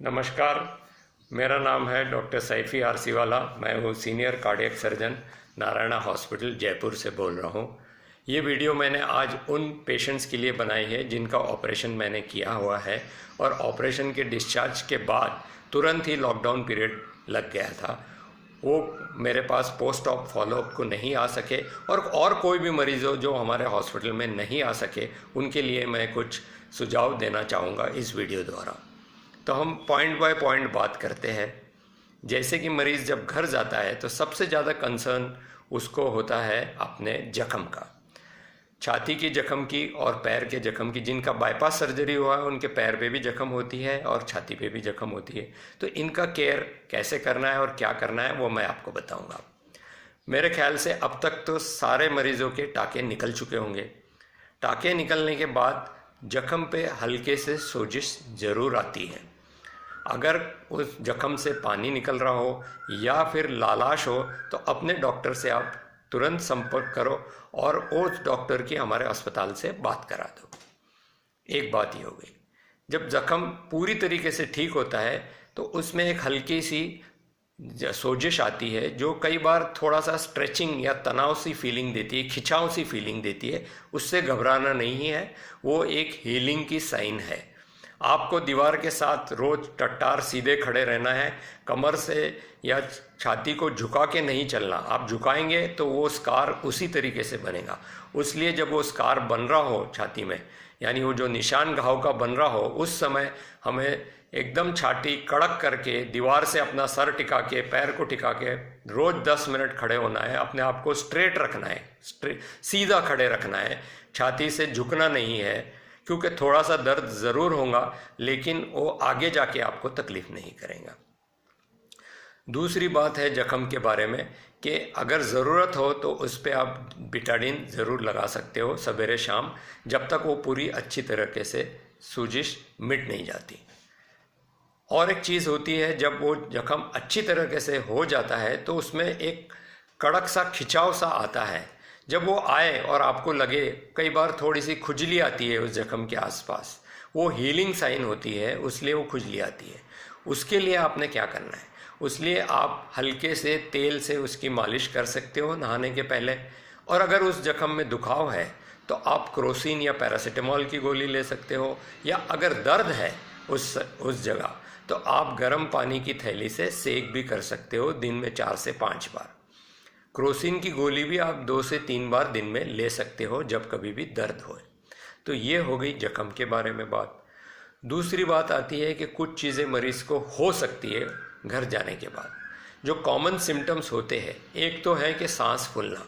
नमस्कार, मेरा नाम है डॉक्टर सैफी आरसीवाला। मैं हूँ senior cardiac surgeon, Narayana hospital Jaipur से बोल रहा हूँ। ये वीडियो मैंने आज उन पेशेंट्स के लिए बनाई है जिनका ऑपरेशन मैंने किया हुआ है और ऑपरेशन के डिस्चार्ज के बाद तुरंत ही लॉकडाउन पीरियड लग गया था। वो मेरे पास पोस्ट ऑप फॉलोअप को नहीं आ सके और कोई भी मरीज़ हो जो हमारे हॉस्पिटल में नहीं आ सके, उनके लिए मैं कुछ सुझाव देना चाहूँगा इस वीडियो द्वारा। तो हम पॉइंट बाय पॉइंट बात करते हैं। जैसे कि मरीज़ जब घर जाता है तो सबसे ज़्यादा कंसर्न उसको होता है अपने जख्म का, छाती की जख्म की और पैर के जख्म की। जिनका बाईपास सर्जरी हुआ है उनके पैर पे भी जख्म होती है और छाती पे भी जख्म होती है। तो इनका केयर कैसे करना है और क्या करना है वो मैं आपको बताऊंगा। मेरे ख्याल से अब तक तो सारे मरीज़ों के टाँके निकल चुके होंगे। टाँके निकलने के बाद जख्म पे हल्के से सोजिश ज़रूर आती है। अगर उस जख्म से पानी निकल रहा हो या फिर लालाश हो तो अपने डॉक्टर से आप तुरंत संपर्क करो और उस डॉक्टर की हमारे अस्पताल से बात करा दो। एक बात ये हो गई। जब जख्म पूरी तरीके से ठीक होता है तो उसमें एक हल्की सी सोजिश आती है जो कई बार थोड़ा सा स्ट्रेचिंग या तनाव सी फीलिंग देती है, खिंचाव सी फीलिंग देती है। उससे घबराना नहीं है, वो एक हीलिंग की साइन है। आपको दीवार के साथ रोज टट्टार सीधे खड़े रहना है, कमर से या छाती को झुका के नहीं चलना। आप झुकाएंगे तो वो स्कार उसी तरीके से बनेगा। इसलिए जब वो स्कार बन रहा हो छाती में, यानी वो जो निशान घाव का बन रहा हो, उस समय हमें एकदम छाती कड़क करके दीवार से अपना सर टिका के, पैर को टिका के रोज 10 मिनट खड़े होना है। अपने आप को स्ट्रेट रखना है, सीधा खड़े रखना है, छाती से झुकना नहीं है, क्योंकि थोड़ा सा दर्द ज़रूर होगा लेकिन वो आगे जाके आपको तकलीफ़ नहीं करेगा। दूसरी बात है जख्म के बारे में कि अगर ज़रूरत हो तो उस पर आप बिटाडिन ज़रूर लगा सकते हो सवेरे शाम, जब तक वो पूरी अच्छी तरीके से सूजिश मिट नहीं जाती। और एक चीज़ होती है, जब वो जख्म अच्छी तरीके से हो जाता है तो उसमें एक कड़क सा खिंचाव सा आता है। जब वो आए और आपको लगे, कई बार थोड़ी सी खुजली आती है उस जख्म के आसपास, वो हीलिंग साइन होती है, उसलिए वो खुजली आती है। उसके लिए आपने क्या करना है, उसलिए आप हल्के से तेल से उसकी मालिश कर सकते हो नहाने के पहले। और अगर उस जख्म में दुखाव है तो आप क्रोसिन या पैरासीटामोल की गोली ले सकते हो, या अगर दर्द है उस जगह तो आप गर्म पानी की थैली से सेक भी कर सकते हो दिन में 4 से 5 बार। क्रोसिन की गोली भी आप 2 से 3 बार दिन में ले सकते हो जब कभी भी दर्द हो। तो ये हो गई जख्म के बारे में बात। दूसरी बात आती है कि कुछ चीज़ें मरीज़ को हो सकती है घर जाने के बाद, जो कॉमन सिम्टम्स होते हैं। एक तो है कि सांस फूलना।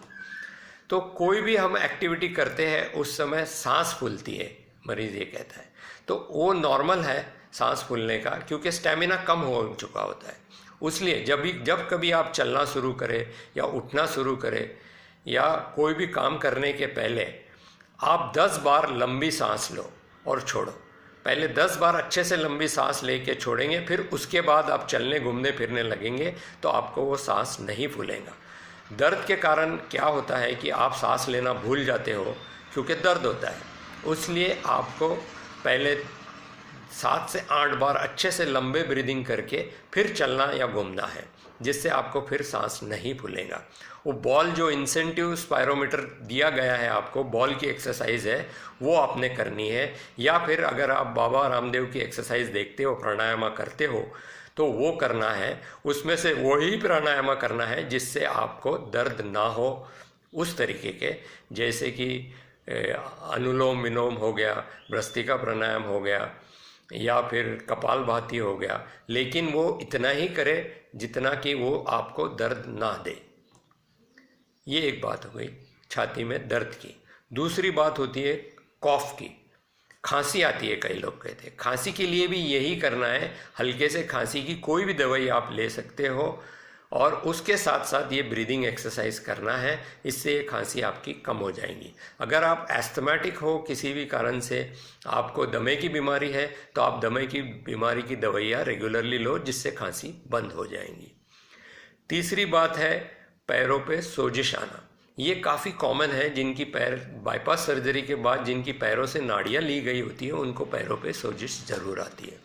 तो कोई भी हम एक्टिविटी करते हैं उस समय सांस फूलती है, मरीज़ ये कहता है। तो वो नॉर्मल है सांस फूलने का, क्योंकि स्टेमिना कम हो चुका होता है। इसलिए जब कभी आप चलना शुरू करें या उठना शुरू करें या कोई भी काम करने के पहले आप 10 बार लंबी सांस लो और छोड़ो। पहले 10 बार अच्छे से लंबी सांस लेके छोड़ेंगे, फिर उसके बाद आप चलने घूमने फिरने लगेंगे तो आपको वो सांस नहीं फूलेगा। दर्द के कारण क्या होता है कि आप सांस लेना भूल जाते हो क्योंकि दर्द होता है। इसलिए आपको पहले 7 से 8 बार अच्छे से लंबे ब्रीदिंग करके फिर चलना या घूमना है, जिससे आपको फिर सांस नहीं फूलेगा। वो बॉल जो इंसेंटिव स्पायरोमीटर दिया गया है आपको, बॉल की एक्सरसाइज है, वो आपने करनी है। या फिर अगर आप बाबा रामदेव की एक्सरसाइज देखते हो, प्राणायाम करते हो, तो वो करना है। उसमें से वही प्राणायाम करना है जिससे आपको दर्द ना हो, उस तरीके के, जैसे कि अनुलोम विलोम हो गया, भ्रस्त्रिका प्राणायाम हो गया, या फिर कपालभाति हो गया। लेकिन वो इतना ही करे जितना कि वो आपको दर्द ना दे। ये एक बात हो गई छाती में दर्द की। दूसरी बात होती है कॉफ की। खांसी आती है, कई लोग कहते हैं। खांसी के लिए भी यही करना है, हल्के से खांसी की कोई भी दवाई आप ले सकते हो और उसके साथ साथ ये ब्रीदिंग एक्सरसाइज करना है। इससे ये खांसी आपकी कम हो जाएगी। अगर आप एस्थमेटिक हो, किसी भी कारण से आपको दमे की बीमारी है, तो आप दमे की बीमारी की दवाइयाँ रेगुलरली लो, जिससे खांसी बंद हो जाएंगी। तीसरी बात है पैरों पे सोजिश आना। ये काफ़ी कॉमन है। जिनकी पैर बाईपास सर्जरी के बाद जिनकी पैरों से नाड़ियाँ ली गई होती है, उनको पैरों पे सोजिश ज़रूर आती है।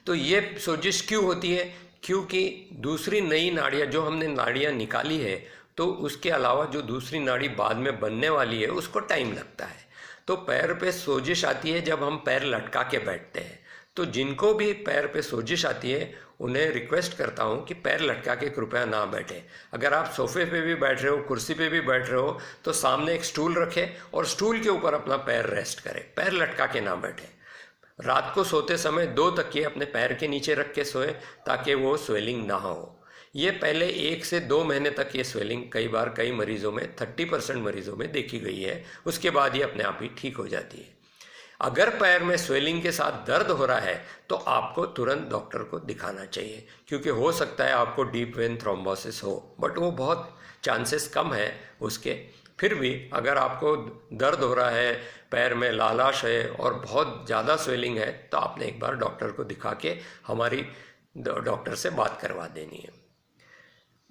तो ये सोजिश क्यों होती है? क्योंकि दूसरी नई नाड़ियाँ जो हमने नाड़ियाँ निकाली है, तो उसके अलावा जो दूसरी नाड़ी बाद में बनने वाली है उसको टाइम लगता है। तो पैर पे सोजिश आती है जब हम पैर लटका के बैठते हैं। तो जिनको भी पैर पे सोजिश आती है उन्हें रिक्वेस्ट करता हूँ कि पैर लटका के कृपया ना बैठें। अगर आप सोफे पे भी बैठ रहे हो, कुर्सी पे भी बैठ रहे हो, तो सामने एक स्टूल रखें और स्टूल के ऊपर अपना पैर रेस्ट करें, पैर लटका के ना बैठें। रात को सोते समय 2 तकिए अपने पैर के नीचे रख के सोएं ताकि वो स्वेलिंग ना हो। ये पहले 1 से 2 महीने तक ये स्वेलिंग कई बार कई मरीजों में 30% मरीजों में देखी गई है, उसके बाद ये अपने आप ही ठीक हो जाती है। अगर पैर में स्वेलिंग के साथ दर्द हो रहा है तो आपको तुरंत डॉक्टर को दिखाना चाहिए, क्योंकि हो सकता है आपको डीप वेन थ्रोम्बोसिस हो, बट वो बहुत चांसेस कम है उसके। फिर भी अगर आपको दर्द हो रहा है, पैर में लालाश है और बहुत ज़्यादा स्वेलिंग है, तो आपने एक बार डॉक्टर को दिखा के हमारी डॉक्टर से बात करवा देनी है।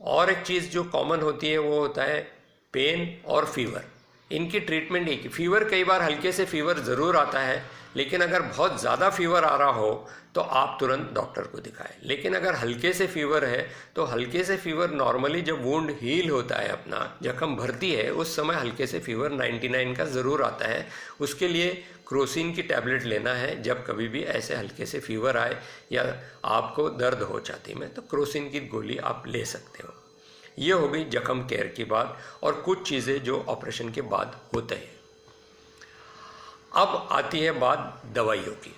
और एक चीज़ जो कॉमन होती है वो होता है पेन और फीवर। इनकी ट्रीटमेंट एक, फीवर कई बार हल्के से फीवर ज़रूर आता है, लेकिन अगर बहुत ज़्यादा फीवर आ रहा हो तो आप तुरंत डॉक्टर को दिखाएं। लेकिन अगर हल्के से फीवर है तो हल्के से फीवर नॉर्मली जब वुंड हील होता है, अपना जख्म भरती है, उस समय हल्के से फीवर 99 का ज़रूर आता है। उसके लिए क्रोसिन की टैबलेट लेना है। जब कभी भी ऐसे हल्के से फीवर आए या आपको दर्द हो छाती में, तो क्रोसिन की गोली आप ले सकते हो। ये हो गई जख्म केयर की बात और कुछ चीज़ें जो ऑपरेशन के बाद होते हैं। अब आती है बात दवाइयों की।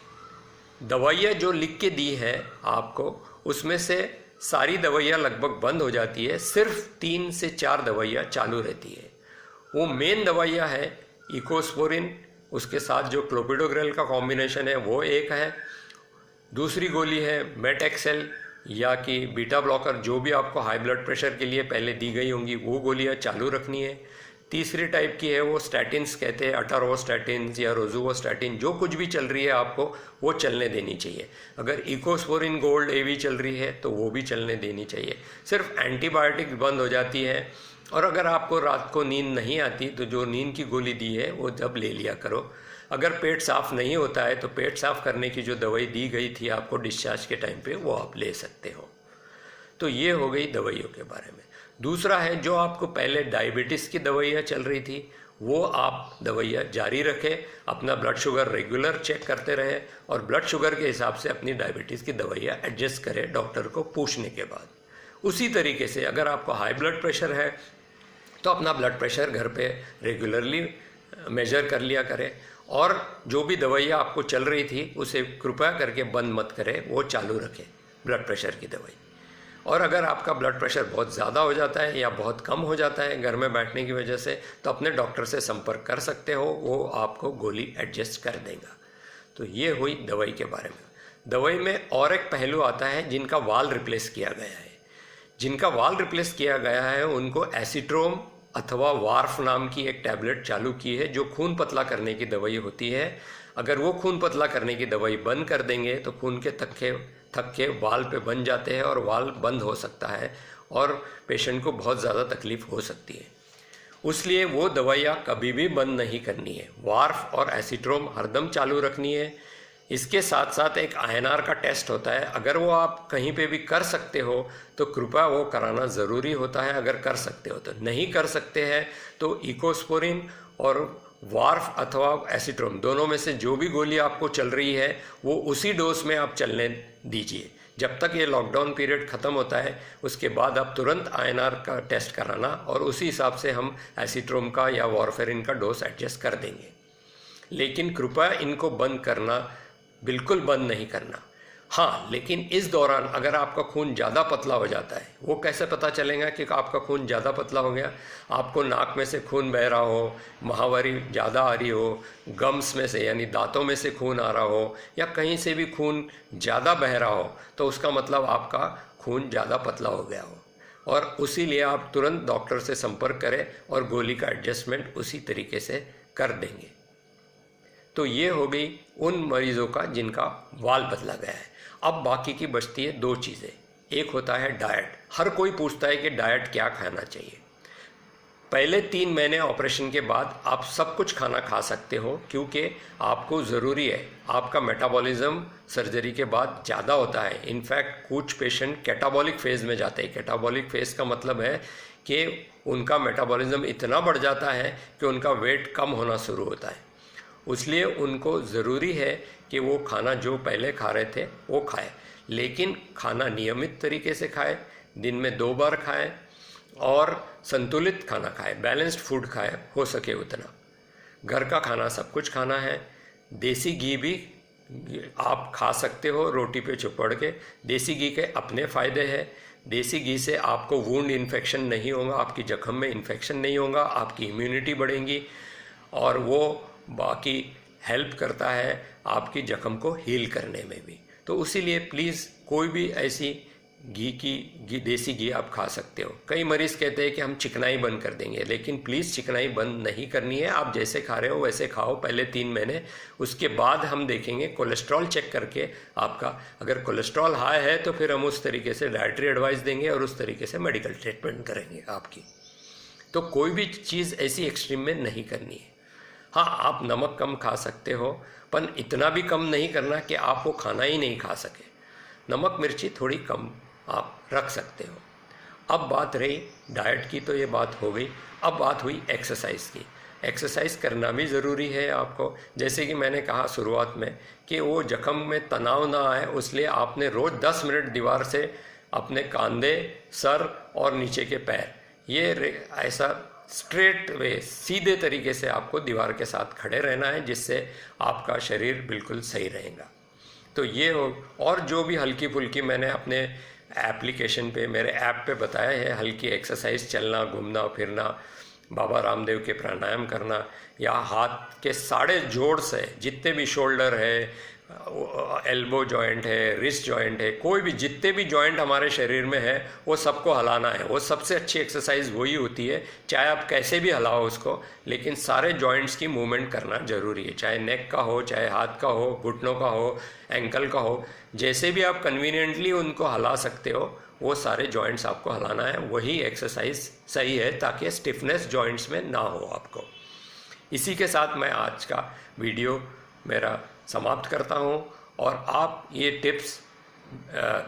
दवाइयाँ जो लिख के दी है आपको, उसमें से सारी दवाइयाँ लगभग बंद हो जाती है, सिर्फ 3 से 4 दवाइयाँ चालू रहती है। वो मेन दवाइयाँ है इकोस्पोरिन, उसके साथ जो क्लोपिडोग्रेल का कॉम्बिनेशन है वो एक है, दूसरी गोली है मेटएक्सेल या कि बीटा ब्लॉकर, जो भी आपको हाई ब्लड प्रेशर के लिए पहले दी गई होंगी वो गोलियां चालू रखनी है। तीसरी टाइप की है वो स्टैटिन्स कहते हैं, अटारोस्टैटिन्स या रोजुओस्टैटिन, जो कुछ भी चल रही है आपको वो चलने देनी चाहिए। अगर इकोस्पोरिन गोल्ड एवी चल रही है तो वो भी चलने देनी चाहिए। सिर्फ एंटीबायोटिक बंद हो जाती है। और अगर आपको रात को नींद नहीं आती तो जो नींद की गोली दी है वो जब ले लिया करो। अगर पेट साफ़ नहीं होता है तो पेट साफ़ करने की जो दवाई दी गई थी आपको डिस्चार्ज के टाइम पे, वो आप ले सकते हो। तो ये हो गई दवाइयों के बारे में। दूसरा है जो आपको पहले डायबिटीज़ की दवाइयाँ चल रही थी, वो आप दवाइयाँ जारी रखें, अपना ब्लड शुगर रेगुलर चेक करते रहें और ब्लड शुगर के हिसाब से अपनी डायबिटीज़ की दवाइयाँ एडजस्ट करें डॉक्टर को पूछने के बाद। उसी तरीके से अगर आपको हाई ब्लड प्रेशर है तो अपना ब्लड प्रेशर घर पे रेगुलरली मेजर कर लिया करें और जो भी दवाइयाँ आपको चल रही थी उसे कृपया करके बंद मत करें, वो चालू रखें ब्लड प्रेशर की दवाई। और अगर आपका ब्लड प्रेशर बहुत ज़्यादा हो जाता है या बहुत कम हो जाता है घर में बैठने की वजह से, तो अपने डॉक्टर से संपर्क कर सकते हो, वो आपको गोली एडजस्ट कर देगा। तो ये हुई दवाई के बारे में। दवाई में और एक पहलू आता है जिनका वाल रिप्लेस किया गया है। जिनका वाल रिप्लेस किया गया है उनको एसीट्रोम अथवा वार्फ नाम की एक टैबलेट चालू की है, जो खून पतला करने की दवाई होती है। अगर वो खून पतला करने की दवाई बंद कर देंगे तो खून के थक्के वाल पे बन जाते हैं और वाल बंद हो सकता है और पेशेंट को बहुत ज़्यादा तकलीफ हो सकती है। इसलिए वो दवाइयाँ कभी भी बंद नहीं करनी है। वार्फ और एसीट्रोम हरदम चालू रखनी है। इसके साथ साथ एक INR का टेस्ट होता है, अगर वो आप कहीं पे भी कर सकते हो तो कृपया वो कराना ज़रूरी होता है। अगर कर सकते हो तो, नहीं कर सकते हैं तो इकोस्पोरिन और वार्फ अथवा एसीट्रोम दोनों में से जो भी गोली आपको चल रही है वो उसी डोज में आप चलने दीजिए जब तक ये लॉकडाउन पीरियड ख़त्म होता है। उसके बाद आप तुरंत INR का टेस्ट कराना और उसी हिसाब से हम एसीट्रोम का या वारफेरिन का डोज एडजस्ट कर देंगे। लेकिन कृपया इनको बंद करना, बिल्कुल बंद नहीं करना। हाँ, लेकिन इस दौरान अगर आपका खून ज़्यादा पतला हो जाता है, वो कैसे पता चलेगा कि आपका खून ज़्यादा पतला हो गया? आपको नाक में से खून बह रहा हो, महावारी ज़्यादा आ रही हो, गम्स में से यानी दांतों में से खून आ रहा हो या कहीं से भी खून ज़्यादा बह रहा हो, तो उसका मतलब आपका खून ज़्यादा पतला हो गया हो और उसी लिए आप तुरंत डॉक्टर से संपर्क करें और गोली का एडजस्टमेंट उसी तरीके से कर देंगे। तो ये हो गई उन मरीज़ों का जिनका वाल बदला गया है। अब बाकी की बचती है 2 चीज़ें। एक होता है डाइट। हर कोई पूछता है कि डाइट क्या खाना चाहिए। पहले 3 महीने ऑपरेशन के बाद आप सब कुछ खाना खा सकते हो, क्योंकि आपको ज़रूरी है, आपका मेटाबॉलिज्म सर्जरी के बाद ज़्यादा होता है। इनफैक्ट कुछ पेशेंट कैटाबॉलिक फेज़ में जाते हैं। कैटाबॉलिक फेज़ का मतलब है कि उनका मेटाबॉलिज्म इतना बढ़ जाता है कि उनका वेट कम होना शुरू होता है। इसलिए उनको ज़रूरी है कि वो खाना जो पहले खा रहे थे वो खाए, लेकिन खाना नियमित तरीके से खाए, दिन में 2 बार खाए और संतुलित खाना खाए, बैलेंस्ड फूड खाए हो सके उतना। घर का खाना सब कुछ खाना है। देसी घी भी आप खा सकते हो रोटी पे चुपड़ के। देसी घी के अपने फ़ायदे हैं। देसी घी से आपको वुंड इन्फेक्शन नहीं होगा, आपकी जख्म में इन्फेक्शन नहीं होगा, आपकी इम्यूनिटी बढ़ेगी और वो बाकी हेल्प करता है आपकी जख्म को हील करने में भी। तो इसीलिए प्लीज़ कोई भी ऐसी देसी घी आप खा सकते हो। कई मरीज़ कहते हैं कि हम चिकनाई बंद कर देंगे, लेकिन प्लीज़ चिकनाई बंद नहीं करनी है। आप जैसे खा रहे हो वैसे खाओ पहले 3 महीने। उसके बाद हम देखेंगे कोलेस्ट्रॉल चेक करके आपका, अगर कोलेस्ट्रॉल हाई है तो फिर हम उस तरीके से डाइटरी एडवाइस देंगे और उस तरीके से मेडिकल ट्रीटमेंट करेंगे आपकी। तो कोई भी चीज़ ऐसी एक्सट्रीम में नहीं करनी है। हाँ, आप नमक कम खा सकते हो, पर इतना भी कम नहीं करना कि आप वो खाना ही नहीं खा सके। नमक मिर्ची थोड़ी कम आप रख सकते हो। अब बात रही डाइट की, तो ये बात हो गई। अब बात हुई एक्सरसाइज की। एक्सरसाइज करना भी ज़रूरी है आपको। जैसे कि मैंने कहा शुरुआत में कि वो जख्म में तनाव ना आए, इसलिए आपने रोज़ 10 मिनट दीवार से अपने कंधे, सर और नीचे के पैर, ये ऐसा स्ट्रेट वे सीधे तरीके से आपको दीवार के साथ खड़े रहना है, जिससे आपका शरीर बिल्कुल सही रहेगा। तो ये हो, और जो भी हल्की फुल्की मैंने अपने एप्लीकेशन पे, मेरे ऐप पे बताया है, हल्की एक्सरसाइज, चलना, घूमना फिरना, बाबा रामदेव के प्राणायाम करना, या हाथ के सारे जोड़ है, जितने भी शोल्डर है, एल्बो जॉइंट है, रिस्ट जॉइंट है, कोई भी जितने भी जॉइंट हमारे शरीर में है वो सबको हिलाना है। वो सबसे अच्छी एक्सरसाइज वही होती है, चाहे आप कैसे भी हिलाओ उसको, लेकिन सारे जॉइंट्स की मूवमेंट करना ज़रूरी है। चाहे नेक का हो, चाहे हाथ का हो, घुटनों का हो, एंकल का हो, जैसे भी आप कन्वीनियंटली उनको हिला सकते हो वो सारे जॉइंट्स आपको हिलाना है। वही एक्सरसाइज सही है, ताकि स्टिफनेस जॉइंट्स में ना हो आपको। इसी के साथ मैं आज का वीडियो मेरा समाप्त करता हूं, और आप ये टिप्स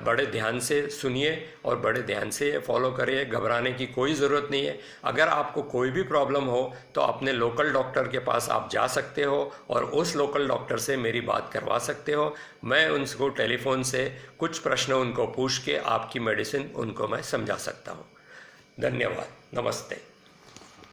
बड़े ध्यान से सुनिए और बड़े ध्यान से ये फॉलो करिए। घबराने की कोई ज़रूरत नहीं है। अगर आपको कोई भी प्रॉब्लम हो तो अपने लोकल डॉक्टर के पास आप जा सकते हो और उस लोकल डॉक्टर से मेरी बात करवा सकते हो। मैं उनको टेलीफोन से कुछ प्रश्न उनको पूछ के आपकी मेडिसिन उनको मैं समझा सकता हूँ। धन्यवाद। नमस्ते।